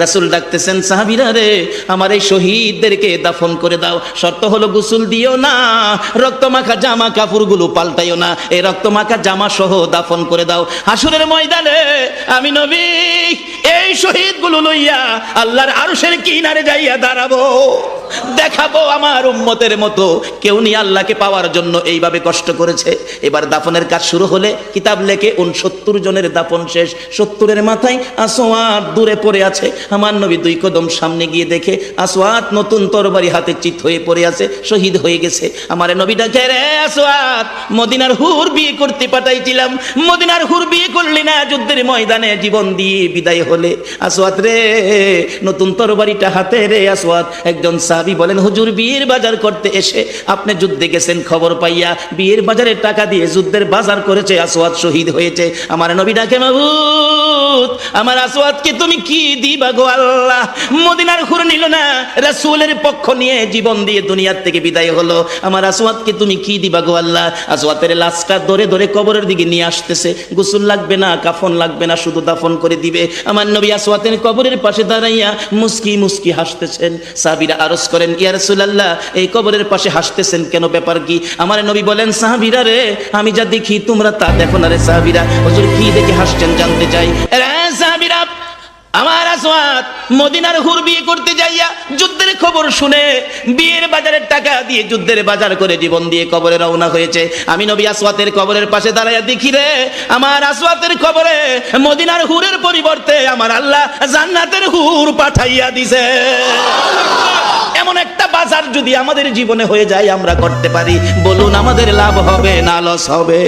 রাসূল ডাকতেছেন, সাহাবীরা রে, আমার এই শহীদদেরকে দাফন করে দাও। শর্ত হলো গোসল দিও না, রক্তমাখা জামা কাপড়গুলো পাল্টাইও না, এই রক্তমাখা জামা সহ দাফন করে দাও। হাসরের ময়দানে আমি নবী এই শহীদগুলো লইয়া আল্লাহর আরশের কিনারে যাইয়া দাঁড়াবো, দেখাবো আমার উম্মতের মতো কেউ নিয়ে আল্লাহকে পাওয়ার জন্য এইভাবে কষ্ট করেছে। এবার দাফনের কাজ শুরু হলে কিতাব লেখে 69 জনের দাফন শেষ। 70-এর মাথায় আসওয়াদ দূরে পড়ে আছে। আমার নবী 2 কদম সামনে গিয়ে দেখে আসওয়াদ নতুন তরবারি হাতে চিত হয়ে পড়ে আছে, শহীদ হয়ে গেছে। আমার নবী ডাকে, রে আসওয়াদ, মদিনার হুর বিয়ে করতে পাঠাইছিলাম, মদিনার হুর বিয়ে করলি না, যুদ্ধের ময়দানে জীবন দিয়ে বিদায় হলে। আসওয়াদ রে, নতুন তরবারিটা হাতে রে। আসওয়াদ একজন সাহাবী বলেন, হুজুর বিয়ের বাজার করতে এসে আপনি যুদ্ধে গেছেন, খবর পাইয়া বিয়ের বাজারে টাকা দিয়ে যুদ্ধের বাজার করেছে, আসওয়াদ শহীদ হয়েছে। আমার নবী ডাকে, মাবুদ, আমার আসওয়াদকে তুমি কি দিবা গো আল্লাহ? মদিনার হুর নিল না, রাসূলের পক্ষ নিয়ে জীবন দিয়ে দুনিয়ার থেকে বিদায় হলো, আমার আসওয়াদকে তুমি কি দিবা গো আল্লাহ? আসওয়াদের লাশটা ধরে ধরে কবরের দিকে নিয়ে আসতেছে। গোসল লাগবে না, কাফন লাগবে না, শুধু দাফন করে দিবে। আমার নবী আসওয়াদের কবরের পাশে দাঁড়াইয়া মুস্কি মুস্কি হাসতেছেন। সাহাবীরা আরজ করেন, ইয়া রাসূলুল্লাহ, এই কবরের পাশে হাসতেছেন কেন, ব্যাপার কি? আমার নবী বলেন, সাহাবীরা রে, আমি যা দেখি তোমরা তা দেখো না রে। সাহাবীরা, হুজুর কি দেখে হাসছেন জানতে চাই। রে সাহাবীরা, আমার আসওয়াদ মদিনার হুর বিয়ে করতে যাইয়া যুদ্ধের খবর শুনে বিয়ের বাজারের টাকা দিয়ে যুদ্ধের বাজার করে জীবন দিয়ে কবরে রওনা হয়েছে। আমি নবী আসওয়াদের কবরের পাশে দাঁড়াইয়া দেখি রে, আমার আসওয়াদের কবরে মদিনার হুরের পরিবর্তে আমার আল্লাহ জান্নাতের হুর পাঠাইয়া দিছে। এমন একটা বাজার যদি আমাদের জীবনে হয়ে যায়, আমরা করতে পারি, বলুন আমাদের লাভ হবে না লস হবে?